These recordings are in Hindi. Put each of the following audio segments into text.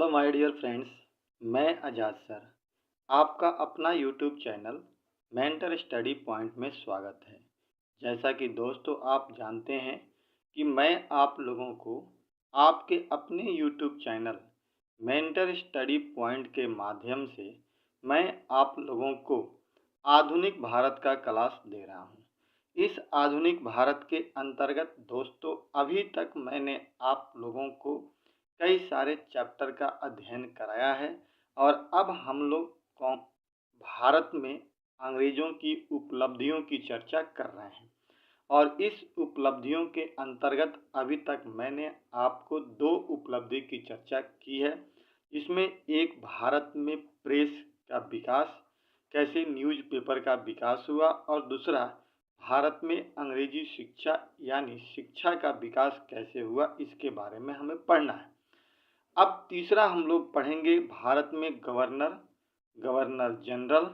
हेलो माय डियर फ्रेंड्स, मैं आज़ाद सर। आपका अपना YouTube channel mentor study point में स्वागत है। जैसा कि दोस्तों आप जानते हैं कि मैं आप लोगों को आपके अपने YouTube channel mentor study point के माध्यम से मैं आप लोगों को आधुनिक भारत का क्लास दे रहा हूँ। इस आधुनिक भारत के अंतर्गत दोस्तों अभी तक मैंने आप लोगों को कई सारे चैप्टर का अध्ययन कराया है और अब हम लोग भारत में अंग्रेज़ों की उपलब्धियों की चर्चा कर रहे हैं। और इस उपलब्धियों के अंतर्गत अभी तक मैंने आपको दो उपलब्धि की चर्चा की है, जिसमें एक भारत में प्रेस का विकास, कैसे न्यूज़पेपर का विकास हुआ, और दूसरा भारत में अंग्रेजी शिक्षा यानी शिक्षा का विकास कैसे हुआ, इसके बारे में हमें पढ़ना है। अब तीसरा हम लोग पढ़ेंगे भारत में गवर्नर, गवर्नर जनरल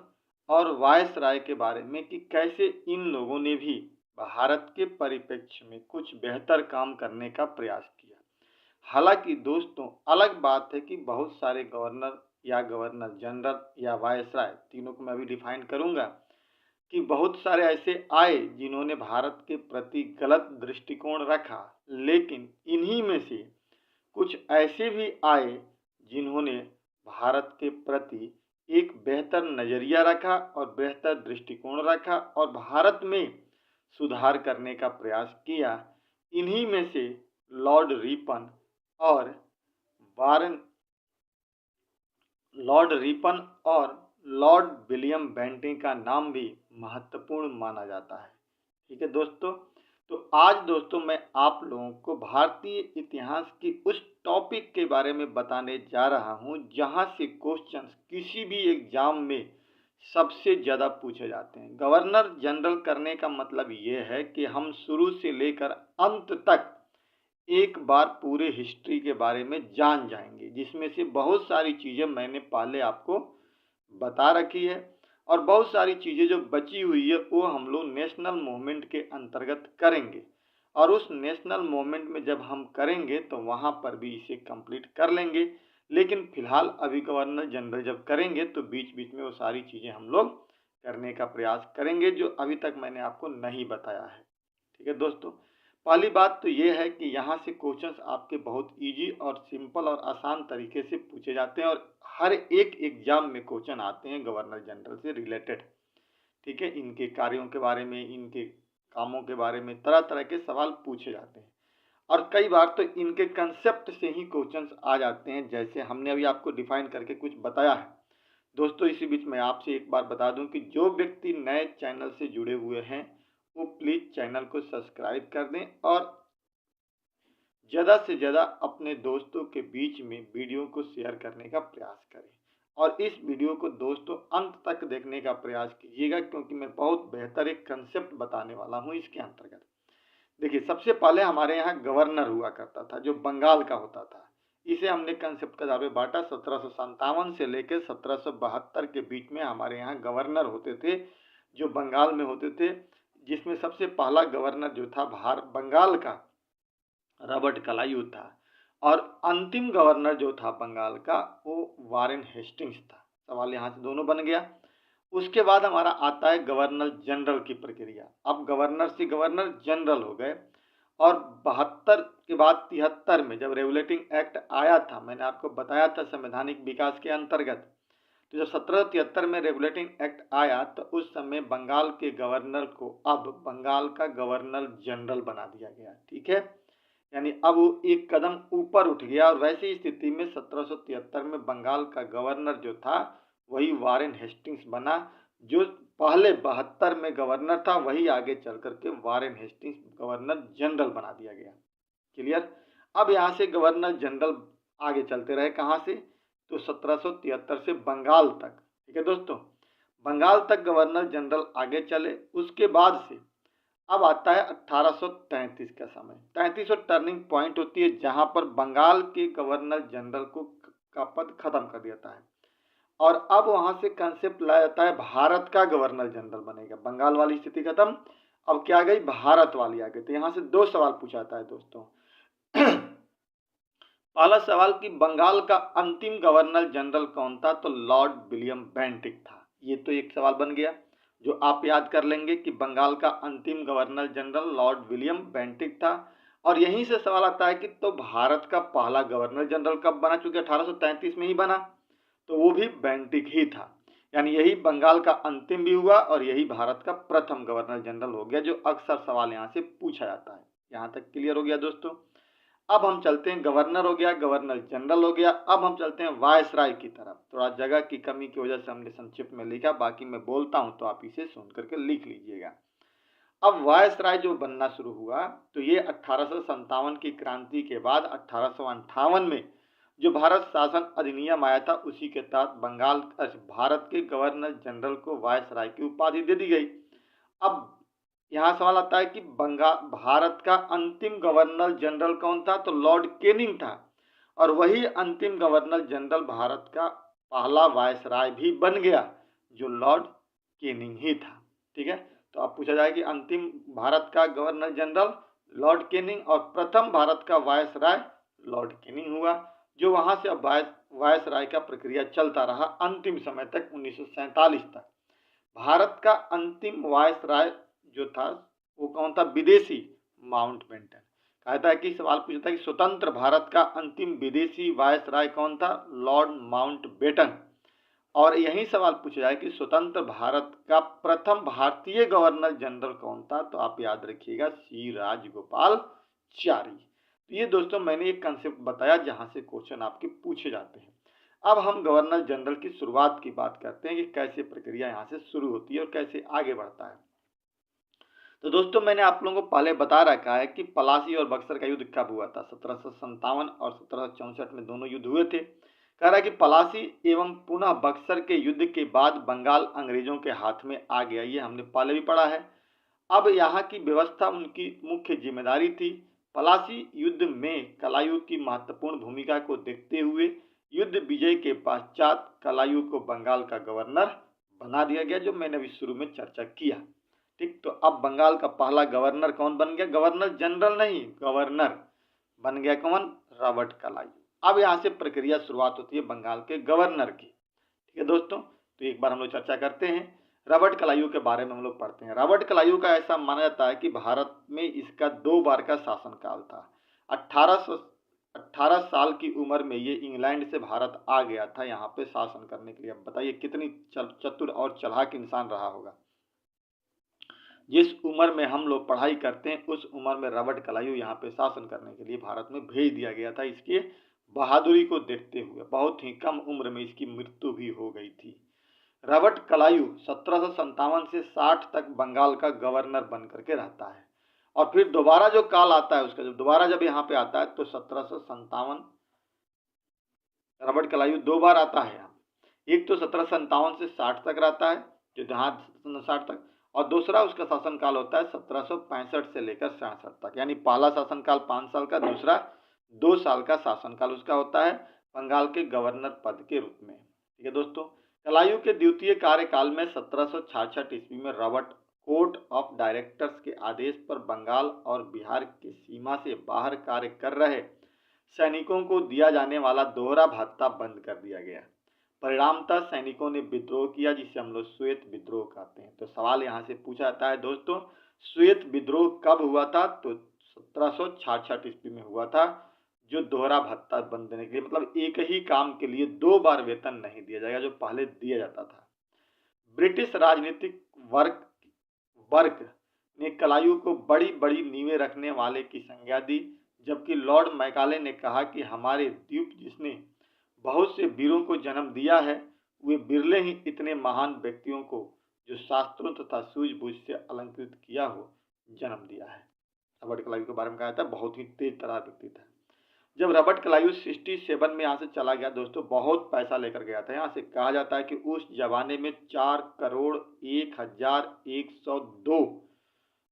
और वायसराय के बारे में कि कैसे इन लोगों ने भी भारत के परिप्रेक्ष्य में कुछ बेहतर काम करने का प्रयास किया। हालांकि दोस्तों अलग बात है कि बहुत सारे गवर्नर या गवर्नर जनरल या वायसराय, तीनों को मैं अभी डिफाइन करूंगा, कि बहुत सारे ऐसे आए जिन्होंने भारत के प्रति गलत दृष्टिकोण रखा, लेकिन इन्हीं में से कुछ ऐसे भी आए जिन्होंने भारत के प्रति एक बेहतर नज़रिया रखा और बेहतर दृष्टिकोण रखा और भारत में सुधार करने का प्रयास किया। इन्हीं में से लॉर्ड रिपन और वारन लॉर्ड रिपन और लॉर्ड विलियम बेंटिंक का नाम भी महत्वपूर्ण माना जाता है। ठीक है दोस्तों, तो आज दोस्तों मैं आप लोगों को भारतीय इतिहास की उस टॉपिक के बारे में बताने जा रहा हूं जहां से क्वेश्चंस किसी भी एग्जाम में सबसे ज़्यादा पूछे जाते हैं। गवर्नर जनरल करने का मतलब ये है कि हम शुरू से लेकर अंत तक एक बार पूरे हिस्ट्री के बारे में जान जाएंगे, जिसमें से बहुत सारी चीज़ें मैंने पहले आपको बता रखी है और बहुत सारी चीज़ें जो बची हुई है वो हम लोग नेशनल मूवमेंट के अंतर्गत करेंगे। और उस नेशनल मूवमेंट में जब हम करेंगे तो वहाँ पर भी इसे कंप्लीट कर लेंगे, लेकिन फिलहाल अभी गवर्नर जनरल जब करेंगे तो बीच बीच में वो सारी चीज़ें हम लोग करने का प्रयास करेंगे जो अभी तक मैंने आपको नहीं बताया है। ठीक है दोस्तों, पहली बात तो ये है कि यहाँ से क्वेश्चंस आपके बहुत इजी और सिंपल और आसान तरीके से पूछे जाते हैं और हर एक एग्जाम में क्वेश्चन आते हैं गवर्नर जनरल से रिलेटेड। ठीक है, इनके कार्यों के बारे में, इनके कामों के बारे में तरह तरह के सवाल पूछे जाते हैं और कई बार तो इनके कंसेप्ट से ही क्वेश्चंस आ जाते हैं, जैसे हमने अभी आपको डिफाइन करके कुछ बताया है। दोस्तों इसी बीच मैं आपसे एक बार बता दूं कि जो व्यक्ति नए चैनल से जुड़े हुए हैं वो प्लीज़ चैनल को सब्सक्राइब कर दें और ज़्यादा से ज़्यादा अपने दोस्तों के बीच में वीडियो को शेयर करने का प्रयास करें और इस वीडियो को दोस्तों अंत तक देखने का प्रयास कीजिएगा, क्योंकि मैं बहुत बेहतर एक कंसेप्ट बताने वाला हूं इसके अंतर्गत। देखिए, सबसे पहले हमारे यहाँ गवर्नर हुआ करता था जो बंगाल का होता था। इसे हमने कंसेप्ट के आधार पर बांटा। 1757 से लेकर 1772 के बीच में हमारे यहाँ गवर्नर होते थे जो बंगाल में होते थे, जिसमें सबसे पहला गवर्नर जो था बंगाल का रॉबर्ट क्लाइव था और अंतिम गवर्नर जो था बंगाल का वो वारेन हेस्टिंग्स था। सवाल यहाँ से दोनों बन गया। उसके बाद हमारा आता है गवर्नर जनरल की प्रक्रिया। अब गवर्नर से गवर्नर जनरल हो गए और 72 के बाद 73 में जब रेगुलेटिंग एक्ट आया था, मैंने आपको बताया था संवैधानिक विकास के अंतर्गत, तो जब 1773 में रेगुलेटिंग एक्ट आया तो उस समय बंगाल के गवर्नर को अब बंगाल का गवर्नर जनरल बना दिया गया। ठीक है, यानी अब वो एक कदम ऊपर उठ गया और वैसी स्थिति में 1773 में बंगाल का गवर्नर जो था वही वारेन हेस्टिंग्स बना। जो पहले 72 में गवर्नर था वही आगे चल करके वारेन हेस्टिंग्स गवर्नर जनरल बना दिया गया। क्लियर। अब यहाँ से गवर्नर जनरल आगे चलते रहे कहाँ से, तो 1773 से बंगाल तक। ठीक है दोस्तों, बंगाल तक गवर्नर जनरल आगे चले। उसके बाद से अब आता है 1833 का समय। 33 टर्निंग पॉइंट होती है जहां पर बंगाल के गवर्नर जनरल का पद खत्म कर देता है और अब वहां से कंसेप्ट लाया जाता है भारत का गवर्नर जनरल बनेगा। बंगाल वाली स्थिति खत्म, अब क्या आ गई, भारत वाली आ गई। तो यहाँ से दो सवाल पूछा जाता है दोस्तों। पहला सवाल कि बंगाल का अंतिम गवर्नर जनरल कौन था, तो लॉर्ड विलियम बेंटिक था। ये तो एक सवाल बन गया जो आप याद कर लेंगे कि बंगाल का अंतिम governor general Lord William Bentinck था। और यहीं से सवाल आता है कि तो भारत का पहला गवर्नर जनरल कब बना, चूंकि 1833 में ही बना, तो वो भी बेंटिक ही था। यानी यही बंगाल का अंतिम भी हुआ और यही भारत का प्रथम गवर्नर जनरल हो गया, जो अक्सर सवाल यहाँ से पूछा जाता है। यहाँ तक क्लियर हो गया दोस्तों। अब हम चलते हैं, गवर्नर हो गया, गवर्नर जनरल हो गया, अब हम चलते हैं वायसराय की तरफ। थोड़ा जगह की कमी की वजह से हमने संक्षिप्त में लिखा, बाकी मैं बोलता हूं तो आप इसे सुन करके लिख लीजिएगा। अब वायसराय जो बनना शुरू हुआ, तो ये 1857 की क्रांति के बाद 1858 में जो भारत शासन अधिनियम आया था, उसी के तहत बंगाल भारत के गवर्नर जनरल को वायसराय की उपाधि दे दी गई। अब यहाँ सवाल आता है कि बंगाल भारत का अंतिम गवर्नर जनरल कौन था, तो लॉर्ड केनिंग था। और वही अंतिम गवर्नर जनरल भारत का पहला वायसराय भी बन गया, जो लॉर्ड केनिंग ही था। ठीक है, तो अब पूछा जाए कि अंतिम भारत का गवर्नर जनरल लॉर्ड केनिंग और प्रथम भारत का वायसराय लॉर्ड केनिंग हुआ, जो वहां से अब वायसराय का प्रक्रिया चलता रहा अंतिम समय तक, 1947 तक। भारत का अंतिम वायसराय जो था वो कौन था, विदेशी माउंटबेटन। कहता है कि सवाल पूछता है कि स्वतंत्र भारत का अंतिम विदेशी वायसराय कौन था, लॉर्ड माउंटबेटन। और यही सवाल पूछा जाए कि स्वतंत्र भारत का प्रथम भारतीय गवर्नर जनरल कौन था, तो आप याद रखिएगा सी राजगोपालचारी। तो ये दोस्तों मैंने एक कंसेप्ट बताया जहां से क्वेश्चन आपके पूछे जाते हैं। अब हम गवर्नर जनरल की शुरुआत की बात करते हैं कि कैसे प्रक्रिया यहाँ से शुरू होती है और कैसे आगे बढ़ता है। तो दोस्तों मैंने आप लोगों को पहले बता रखा है कि पलासी और बक्सर का युद्ध कब हुआ था। 1757 और 1764 में दोनों युद्ध हुए थे। कह रहा है कि पलासी एवं पुनः बक्सर के युद्ध के बाद बंगाल अंग्रेजों के हाथ में आ गया, ये हमने पहले भी पढ़ा है। अब यहाँ की व्यवस्था उनकी मुख्य जिम्मेदारी थी। पलासी युद्ध में कलायू की महत्वपूर्ण भूमिका को देखते हुए युद्ध विजय के पश्चात कलायू को बंगाल का गवर्नर बना दिया गया, जो मैंने अभी शुरू में चर्चा किया। ठीक, तो अब बंगाल का पहला गवर्नर कौन बन गया, गवर्नर जनरल नहीं, गवर्नर बन गया कौन, रॉबर्ट कलायू। अब यहाँ से प्रक्रिया शुरुआत होती है बंगाल के गवर्नर की। ठीक है दोस्तों, तो एक बार हम लोग चर्चा करते हैं रॉबर्ट कलायू के बारे में। हम लोग पढ़ते हैं रॉबर्ट कलायू का ऐसा माना जाता है कि भारत में इसका 2 बार का शासनकाल था। 18 साल की उम्र में ये इंग्लैंड से भारत आ गया था यहाँ पे शासन करने के लिए। अब बताइए कितनी चतुर और चालाक इंसान रहा होगा। जिस उम्र में हम लोग पढ़ाई करते हैं उस उम्र में रॉबर्ट कलायू यहाँ पे शासन करने के लिए भारत में भेज दिया गया था। इसकी बहादुरी को देखते हुए बहुत ही कम उम्र में इसकी मृत्यु भी हो गई थी। रॉबर्ट कलायू 1757 से 60 तक बंगाल का गवर्नर बन करके रहता है। और फिर दोबारा जो काल आता है उसका, जब यहाँ पे आता है तो 1757 रॉबर्ट कलायू 2 बार आता है यहाँ। एक तो 1757 से 60 तक रहता है, जो जहाँ 60 तक, और दूसरा उसका शासनकाल होता है 1765 से लेकर 67 तक। यानी पहला शासनकाल 5 साल का, दूसरा 2 साल का शासनकाल उसका होता है बंगाल के गवर्नर पद के रूप में। ठीक है दोस्तों, कलायू के द्वितीय कार्यकाल में 1766 ईस्वी में रॉबर्ट कोर्ट ऑफ डायरेक्टर्स के आदेश पर बंगाल और बिहार की सीमा से बाहर कार्य कर रहे सैनिकों को दिया जाने वाला दोहरा भत्ता बंद कर दिया गया। परिणामतः सैनिकों ने विद्रोह किया, जिसे हम लोग श्वेत विद्रोह कहते हैं। तो सवाल यहाँ से पूछा जाता है दोस्तों, श्वेत विद्रोह कब हुआ था, तो 1766 ईस्वी में हुआ था, जो दोहरा भत्ता बंद देने के लिए, मतलब एक ही काम के लिए 2 बार वेतन नहीं दिया जाएगा जो पहले दिया जाता था। ब्रिटिश राजनीतिक वर्ग ने कलायू को बड़ी बड़ी नींवें रखने वाले की संज्ञा दी, जबकि लॉर्ड मैकाले ने कहा कि हमारे द्वीप जिसने बहुत से वीरों को जन्म दिया है, वे बिरले ही इतने महान व्यक्तियों को जो शास्त्रों तथा सूझबूझ से अलंकृत किया हो जन्म दिया है। रॉबर्ट कलायू के बारे में कहा था बहुत ही तेज तर्रार व्यक्ति था। जब रॉबर्ट कलायू 67 में यहाँ से चला गया दोस्तों, बहुत पैसा लेकर गया था। यहाँ से कहा जाता है कि उस जमाने में 4,01,102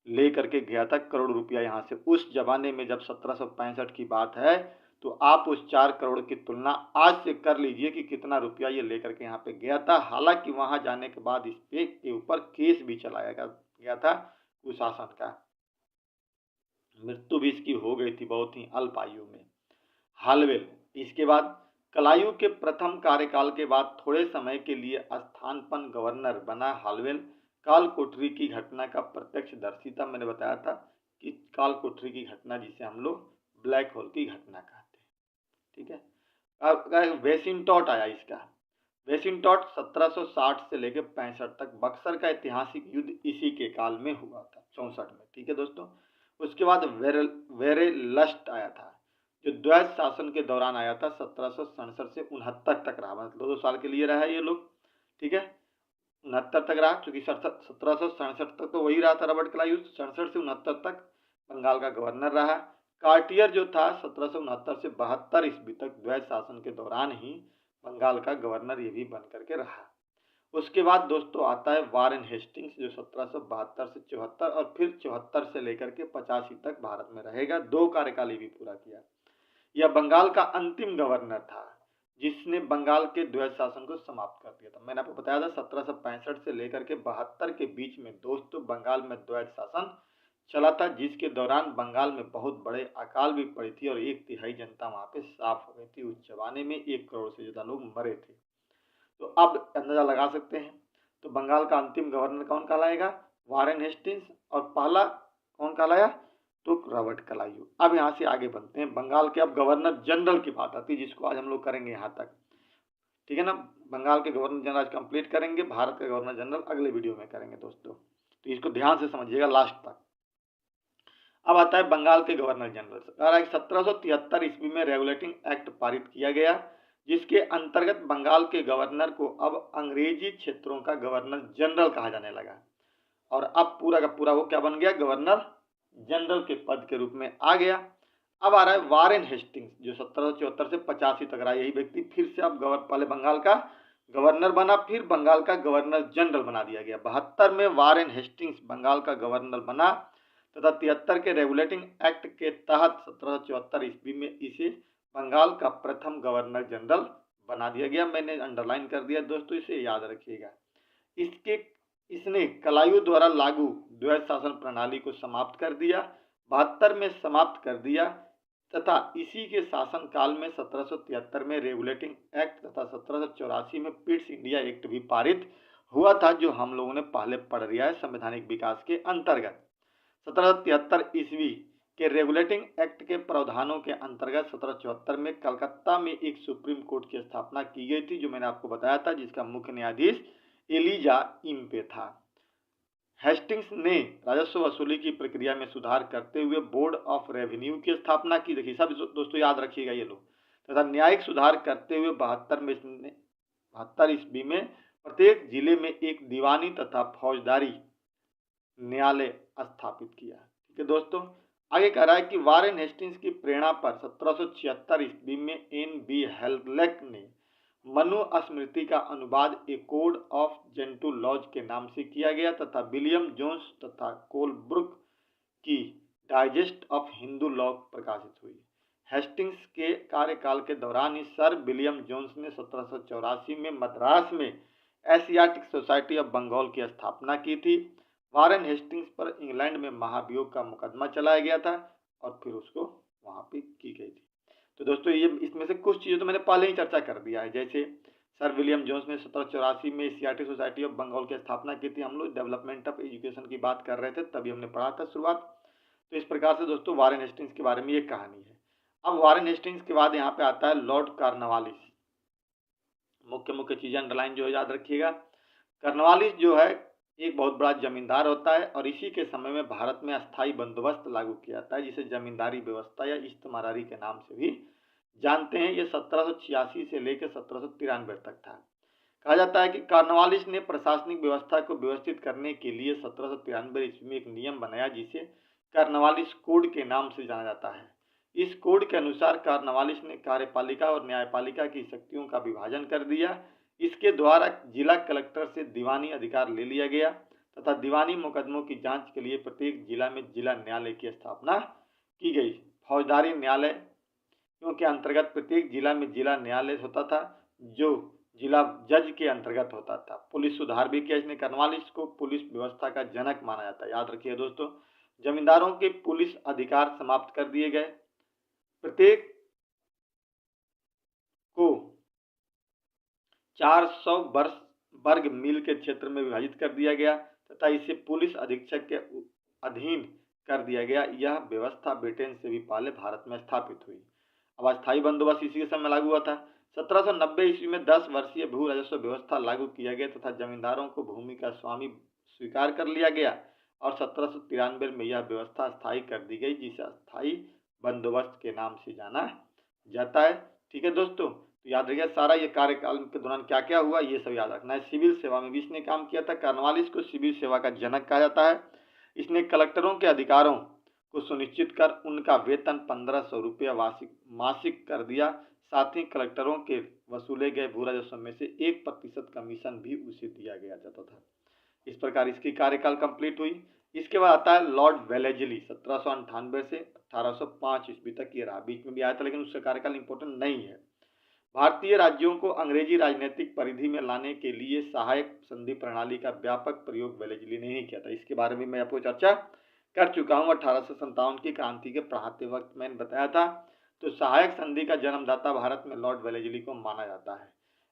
लेकर के गया था करोड़ रुपया यहाँ से। उस जमाने में जब 1765 की बात है, तो आप उस 4 करोड़ की तुलना आज से कर लीजिए कि कितना रुपया ये लेकर के यहाँ पे गया था। हालांकि वहां जाने के बाद इस पे के ऊपर केस भी चलाया गया था, कुशासन का। मृत्यु भी इसकी हो गई थी बहुत ही अल्प आयु में। हालवेल। इसके बाद कलायू के प्रथम कार्यकाल के बाद थोड़े समय के लिए स्थानापन्न गवर्नर बना हालवेल। काल कोठरी की घटना का प्रत्यक्षदर्शी था। मैंने बताया था कि काल कोठरी की घटना जिसे हम लोग ब्लैक होल की घटना कहते हैं। ठीक है। अब वेसिंटॉट आया इसका। वेसिंटॉट 1760 से लेकर 65 तक बक्सर का ऐतिहासिक युद्ध इसी के काल में हुआ था, 64 में। ठीक है दोस्तों। उसके बाद वेरेलस्ट आया था, जो द्वैत शासन के दौरान आया था, 1767 से 69 तक रहा, मतलब 2 साल के लिए रहा ये लोग। ठीक है, 69 तक रहा, क्योंकि 1767 तक तो वही रहा था रॉबर्ट क्लाइव, 67 से 69 तक बंगाल का गवर्नर रहा। कार्टियर जो था 1769 से 72 ईस्वी तक द्वैत शासन के दौरान ही बंगाल का गवर्नर ये भी बन करके रहा। उसके बाद दोस्तों आता है वारेन हेस्टिंग्स, जो 1772 से 74 और फिर 74 से लेकर के 85 तक भारत में रहेगा। 2 कार्यकाल ये भी पूरा किया। यह बंगाल का अंतिम गवर्नर था जिसने बंगाल के द्वैत शासन को समाप्त कर दिया था। मैंने आपको बताया था 1765 से लेकर के 72 के बीच में दोस्तों बंगाल में द्वैत शासन चला था, जिसके दौरान बंगाल में बहुत बड़े अकाल भी पड़ी थी और 1/3 जनता वहां पे साफ हो गई थी। उस जमाने में 1 करोड़ से ज्यादा लोग मरे थे। तो अब अंदाजा लगा सकते हैं। तो बंगाल का अंतिम गवर्नर कौन कहलाएगा? Warren Hastings. और पहला कौन कहलाया? तो रॉबर्ट क्लाइव। अब यहाँ से आगे बढ़ते हैं। बंगाल के अब गवर्नर जनरल की बात आती है, जिसको आज हम लोग करेंगे यहाँ तक। ठीक है ना, बंगाल के गवर्नर जनरल आज कंप्लीट करेंगे, भारत का गवर्नर जनरल अगले वीडियो में करेंगे दोस्तों। तो इसको ध्यान से समझिएगा लास्ट तक। अब आता है बंगाल के गवर्नर जनरल। 1773 ईस्वी में रेगुलेटिंग एक्ट पारित किया गया, जिसके अंतर्गत बंगाल के गवर्नर को अब अंग्रेजी क्षेत्रों का गवर्नर जनरल कहा जाने लगा। और अब पूरा का पूरा वो क्या बन गया? गवर्नर जनरल के पद के रूप में आ गया। अब आ रहा है वारेन हेस्टिंग्स, जो 1774 से 85 तक रहा। यही व्यक्ति फिर से अब पहले बंगाल का गवर्नर बना, फिर बंगाल का गवर्नर जनरल बना दिया गया। 72 में वारेन हेस्टिंग्स बंगाल का गवर्नर बना तथा 73 के रेगुलेटिंग एक्ट के तहत 1774 ईस्वी में इसे बंगाल का प्रथम गवर्नर जनरल बना दिया गया। मैंने अंडरलाइन कर दिया दोस्तों, इसे याद रखिएगा। इसने कलायू द्वारा लागू द्वैत शासन प्रणाली को समाप्त कर दिया, 72 में समाप्त कर दिया तथा इसी के शासन काल में 1773 में रेगुलेटिंग एक्ट तथा 1784 में पिट्स इंडिया एक्ट भी पारित हुआ था, जो हम लोगों ने पहले पढ़ लिया है संवैधानिक विकास के अंतर्गत। 1773 ईस्वी के रेगुलेटिंग एक्ट के प्रावधानों के अंतर्गत 1774 में कलकत्ता में एक सुप्रीम कोर्ट की स्थापना की गई थी, जो मैंने आपको बताया था, जिसका मुख्य न्यायाधीश एलिजा इम्पे था। हेस्टिंग्स ने राजस्व वसूली की प्रक्रिया में सुधार करते हुए बोर्ड ऑफ रेवेन्यू की स्थापना की। देखिए सब दोस्तों याद रखिएगा ये लोग। तथा न्यायिक सुधार करते हुए 72 ईस्वी में प्रत्येक जिले में एक दीवानी तथा फौजदारी न्यायालय स्थापित किया। ठीक है दोस्तों, आगे कह रहा है कि वारेन हेस्टिंग्स की प्रेरणा पर 1776 ईस्वी में एन.बी. हेल्लेक ने मनुस्मृति का अनुवाद ए कोड ऑफ जेंटू लॉज के नाम से किया गया तथा विलियम जोन्स तथा कोलब्रुक की डाइजेस्ट ऑफ हिंदू लॉ प्रकाशित हुई। हेस्टिंग्स के कार्यकाल के दौरान ही सर विलियम जोन्स ने 1784 में मद्रास में एशियाटिक सोसाइटी ऑफ बंगाल की स्थापना की थी। वारेन हेस्टिंग्स पर इंग्लैंड में महाभियोग का मुकदमा चलाया गया था और फिर उसको वहां पे की गई थी। तो दोस्तों ये इसमें से कुछ चीज़ें तो मैंने पहले ही चर्चा कर दिया है, जैसे सर विलियम जोन्स ने 1784 में एशियाटिक सोसाइटी ऑफ बंगाल की स्थापना की थी। हम लोग डेवलपमेंट ऑफ एजुकेशन की बात कर रहे थे, तभी हमने पढ़ा था शुरुआत। तो इस प्रकार से दोस्तों वारेन हेस्टिंग्स के बारे में ये कहानी है। अब वारेन हेस्टिंग्स के बाद यहाँ पे आता है लॉर्ड कॉर्नवालिस। मुख्य मुख्य चीजें अंडरलाइन जो है याद रखिएगा। कॉर्नवालिस जो है एक बहुत बड़ा जमींदार होता है और इसी के समय में भारत में अस्थाई बंदोबस्त लागू किया जाता है, जिसे जमींदारी व्यवस्था या इस्तेमारी के नाम से भी जानते हैं। ये 1786 से लेकर 1793 तक था। कहा जाता है कि कॉर्नवालिस ने प्रशासनिक व्यवस्था को व्यवस्थित करने के लिए 1793 ईस्वी में एक नियम बनाया, जिसे कॉर्नवालिस कोड के नाम से जाना जाता है। इस कोड के अनुसार कॉर्नवालिस ने कार्यपालिका और न्यायपालिका की शक्तियों का विभाजन कर दिया। इसके द्वारा जिला कलेक्टर से दीवानी अधिकार ले लिया गया तथा दीवानी मुकदमों की जांच के लिए प्रत्येक जिला में जिला न्यायालय की स्थापना की गई। फौजदारी न्यायालय के अंतर्गत प्रत्येक जिला में जिला न्यायालय होता था, जो जिला जज के अंतर्गत होता था। पुलिस सुधार भी किया इसने। कॉर्नवालिस को पुलिस व्यवस्था का जनक माना जाता है, याद रखिए दोस्तों। जमींदारों के पुलिस अधिकार समाप्त कर दिए गए। प्रत्येक 400 वर्ग मील के क्षेत्र में विभाजित कर दिया गया तथा इसे पुलिस अधीक्षक के अधीन कर दिया गया। यह व्यवस्था ब्रिटेन से भी पहले भारत में स्थापित हुई। अब अस्थायी बंदोबस्त इसी के समय लागू हुआ था। 1790 ईस्वी में 10 वर्षीय भू राजस्व व्यवस्था लागू किया गया तथा जमींदारों को भूमि का स्वामी स्वीकार कर लिया गया और 1793 में यह व्यवस्था स्थायी कर दी गई, जिसे अस्थायी बंदोबस्त के नाम से जाना जाता है। ठीक है दोस्तों, तो याद रखिए सारा ये कार्यकाल के दौरान क्या क्या हुआ ये सब याद रखना है। सिविल सेवा में भी इसने काम किया था। कॉर्नवालिस को सिविल सेवा का जनक कहा जाता है। इसने कलेक्टरों के अधिकारों को सुनिश्चित कर उनका वेतन 1500 रुपया मासिक कर दिया। साथ ही कलेक्टरों के वसूले गए भू राजस्व में से 1% कमीशन भी उसे दिया गया जाता था। इस प्रकार इसकी कार्यकाल कंप्लीट हुई। इसके बाद आता है लॉर्ड वेलेजली, 1798 से 1805 ईस्वी तक ये रहा। बीच में भी आया था लेकिन उसका कार्यकाल इंपॉर्टेंट नहीं है। भारतीय राज्यों को अंग्रेजी राजनीतिक परिधि में लाने के लिए सहायक संधि प्रणाली का व्यापक प्रयोग वेलेजली ने ही किया था। इसके बारे में मैं आपको चर्चा कर चुका हूँ 1857 की क्रांति के पढ़ाते वक्त मैंने बताया था। तो सहायक संधि का जन्मदाता भारत में लॉर्ड वेलेजली को माना जाता है।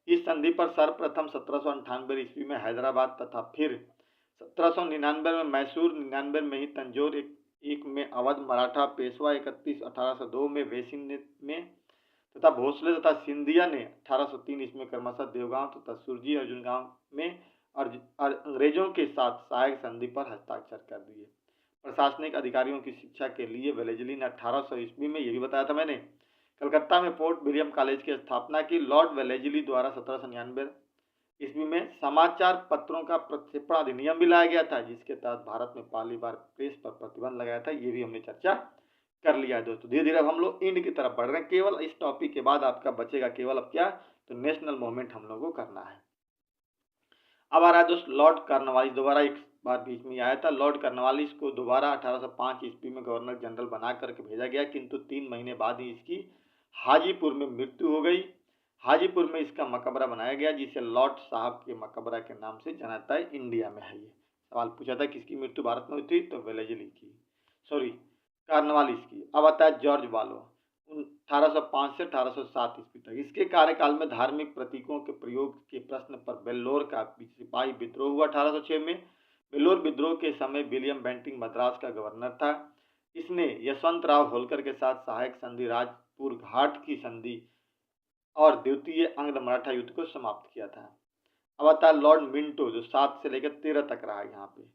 इस संधि पर सर्वप्रथम 1798 ईस्वी में हैदराबाद तथा फिर 1799 में मैसूर, 99 में ही तंजौर, एक में अवध मराठा पेशवा, 31 1802 में वेसिन में तथा भोसले तथा सिंधिया ने 1803 ईस्वी में क्रमशः देवगांव तथा सुरजी अर्जुन गांव में अंग्रेजों के साथ सहायक संधि पर हस्ताक्षर कर दिए। प्रशासनिक अधिकारियों की शिक्षा के लिए वेलेजली ने 1800 ईस्वी में, ये भी बताया था मैंने, कलकत्ता में फोर्ट विलियम कॉलेज की स्थापना की। लॉर्ड वेलेजली द्वारा 1799 ईस्वी में समाचार पत्रों का प्रक्षेपण अधिनियम भी लाया गया था, जिसके तहत भारत में पहली बार प्रेस पर प्रतिबंध लगाया था। ये भी हमने चर्चा कर लिया है दोस्तों। धीरे धीरे अब हम लोग इंड की तरफ बढ़ रहे हैं। केवल इस टॉपिक के बाद आपका बचेगा केवल अब क्या, तो नेशनल मूवमेंट हम लोगों को करना है। अब आ रहा है दोस्त लॉर्ड कॉर्नवालिस, दोबारा एक बार बीच में आया था। लॉर्ड कॉर्नवालिस को दोबारा 1805 ईस्वी में गवर्नर जनरल बना करके भेजा गया, किंतु 3 महीने बाद ही इसकी हाजीपुर में मृत्यु हो गई। हाजीपुर में इसका मकबरा बनाया गया, जिसे लॉर्ड साहब के मकबरा के नाम से जाना जाता है। इंडिया में है ये। सवाल पूछा था किसकी मृत्यु भारत में हुई थी, तो वेलेजली की, सॉरी कॉर्नवालिस की। अब आता है जॉर्ज वालो, 1805 से 1807 ईस्वी तक। इसके कार्यकाल में धार्मिक प्रतीकों के प्रयोग के प्रश्न पर वेल्लोर का सिपाही विद्रोह हुआ 1806 में। वेल्लोर विद्रोह के समय विलियम बेंटिंग मद्रास का गवर्नर था। इसने यशवंत राव होलकर के साथ सहायक संधि, राजपुर घाट की संधि और द्वितीय आंग्ल मराठा युद्ध को समाप्त किया था। अब आता है लॉर्ड मिंटो, जो 7 से लेकर 13 तक रहा यहाँ पे।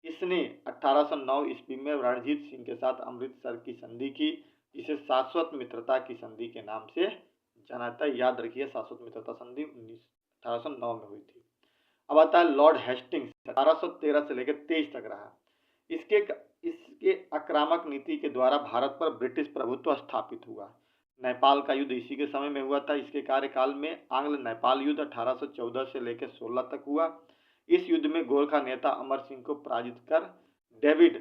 इसने 1809 ईस्वी में रणजीत सिंह के साथ अमृतसर की संधि की, जिसे शाश्वत मित्रता की संधि के नाम से जाना जाता है। याद रखिए शाश्वत मित्रता संधि 1809 में हुई थी। अब आता है लॉर्ड हेस्टिंग्स, 1813 से लेकर 23 तक रहा। इसके आक्रामक नीति के द्वारा भारत पर ब्रिटिश प्रभुत्व स्थापित हुआ। नेपाल का युद्ध इसी के समय में हुआ था। इसके कार्यकाल में आंग्ल नेपाल युद्ध 1814 से लेकर 16 तक हुआ। इस युद्ध में गोरखा नेता अमर सिंह को पराजित कर डेविड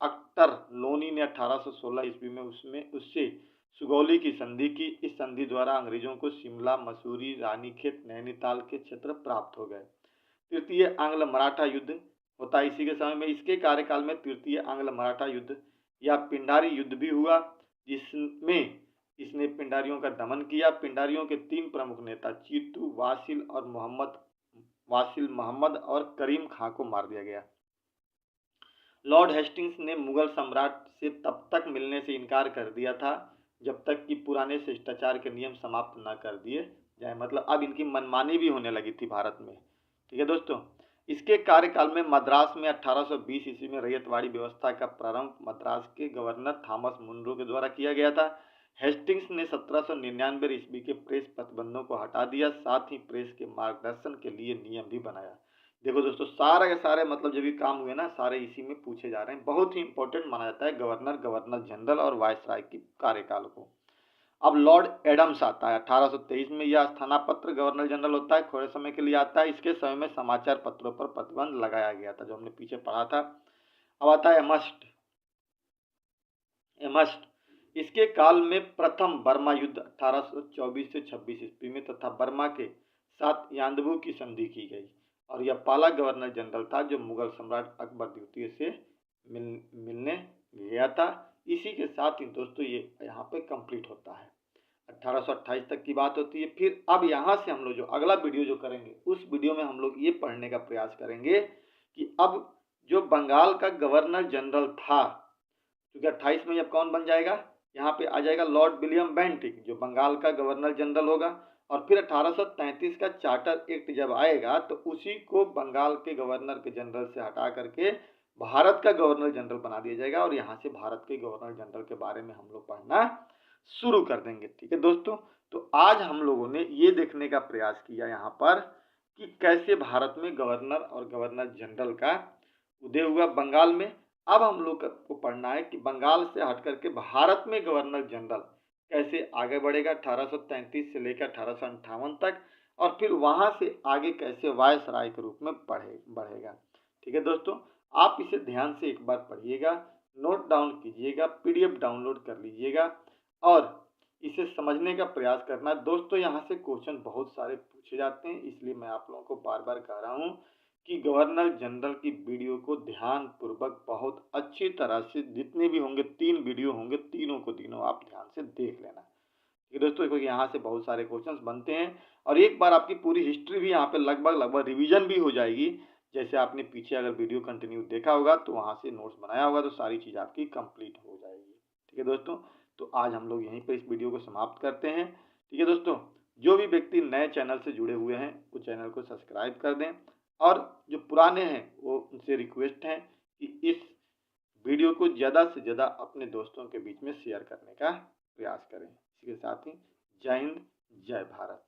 अख्तर लोनी ने 1816 ईस्वी में उससे सुगौली की संधि की। इस संधि द्वारा अंग्रेजों को शिमला, मसूरी, रानीखेत, नैनीताल के क्षेत्र प्राप्त हो गए। तृतीय आंग्ल मराठा युद्ध होता है इसी के समय में। इसके कार्यकाल में तृतीय आंग्ल मराठा युद्ध या पिंडारी युद्ध भी हुआ, जिसमें इसने पिंडारियों का दमन किया। पिंडारियों के 3 प्रमुख नेता चीतू, वासिल मोहम्मद और करीम खां को मार दिया गया। लॉर्ड हेस्टिंग्स ने मुगल सम्राट से तब तक मिलने से इनकार कर दिया था जब तक कि पुराने शिष्टाचार के नियम समाप्त न कर दिए जाए। मतलब अब इनकी मनमानी भी होने लगी थी भारत में। ठीक है दोस्तों, इसके कार्यकाल में मद्रास में 1820 ईस्वी में रैयतवाड़ी व्यवस्था का प्रारंभ मद्रास के गवर्नर थॉमस मुनरो के द्वारा किया गया था। हेस्टिंग्स ने 1799 ईस्वी के प्रेस प्रतिबंधों को हटा दिया, साथ ही प्रेस के मार्गदर्शन के लिए नियम भी बनाया। देखो दोस्तों, सारे के सारे मतलब जो भी काम हुए ना, सारे इसी में पूछे जा रहे हैं। बहुत ही इंपॉर्टेंट माना जाता है गवर्नर जनरल और वायसराय की कार्यकाल को। अब लॉर्ड एडम्स आता है 1823 में। यह स्थानापन्न गवर्नर जनरल होता है, थोड़े समय के लिए आता है। इसके समय में समाचार पत्रों पर प्रतिबंध लगाया गया था, जो हमने पीछे पढ़ा था। अब आता है एमस्ट। इसके काल में प्रथम बर्मा युद्ध 1824 से 26 ईस्वी में तथा बर्मा के साथ यादवों की संधि की गई, और यह पहला गवर्नर जनरल था जो मुगल सम्राट अकबर द्वितीय से मिलने गया था। इसी के साथ ही दोस्तों ये यहाँ पे कंप्लीट होता है। 1828 तक की बात होती है। फिर अब यहाँ से हम लोग जो अगला वीडियो जो करेंगे, उस वीडियो में हम लोग ये पढ़ने का प्रयास करेंगे कि अब जो बंगाल का गवर्नर जनरल था, क्योंकि 28 में अब कौन बन जाएगा, यहाँ पे आ जाएगा लॉर्ड विलियम बेंटिक, जो बंगाल का गवर्नर जनरल होगा। और फिर 1833 का चार्टर एक्ट जब आएगा तो उसी को बंगाल के गवर्नर के जनरल से हटा करके भारत का गवर्नर जनरल बना दिया जाएगा, और यहाँ से भारत के गवर्नर जनरल के बारे में हम लोग पढ़ना शुरू कर देंगे। ठीक है दोस्तों, तो आज हम लोगों ने ये देखने का प्रयास किया यहाँ पर कि कैसे भारत में गवर्नर और गवर्नर जनरल का उदय हुआ बंगाल में। अब हम लोग को पढ़ना है कि बंगाल से हट करके भारत में गवर्नर जनरल कैसे आगे बढ़ेगा 1833 से लेकर 1858 तक, और फिर वहां से आगे कैसे वायसराय के रूप में बढ़ेगा। ठीक है दोस्तों, आप इसे ध्यान से एक बार पढ़िएगा, नोट डाउन कीजिएगा, पीडीएफ डाउनलोड कर लीजिएगा और इसे समझने का प्रयास करना। दोस्तों यहाँ से क्वेश्चन बहुत सारे पूछे जाते हैं, इसलिए मैं आप लोगों को बार बार कह रहा हूँ कि गवर्नर जनरल की वीडियो को ध्यान पूर्वक बहुत अच्छी तरह से, जितने भी होंगे 3 वीडियो होंगे, तीनों आप ध्यान से देख लेना। ठीक है दोस्तों, क्योंकि यहाँ से बहुत सारे क्वेश्चंस बनते हैं और एक बार आपकी पूरी हिस्ट्री भी यहाँ पे लगभग रिवीजन भी हो जाएगी। जैसे आपने पीछे अगर वीडियो कंटिन्यू देखा होगा तो वहाँ से नोट्स बनाया होगा तो सारी चीज़ आपकी कंप्लीट हो जाएगी। ठीक है दोस्तों, तो आज हम लोग यहीं पर इस वीडियो को समाप्त करते हैं। ठीक है दोस्तों, जो भी व्यक्ति नए चैनल से जुड़े हुए हैं वो चैनल को सब्सक्राइब कर दें, और जो पुराने हैं वो उनसे रिक्वेस्ट है कि इस वीडियो को ज़्यादा से ज़्यादा अपने दोस्तों के बीच में शेयर करने का प्रयास करें। इसी के साथ ही जय हिंद, जय भारत।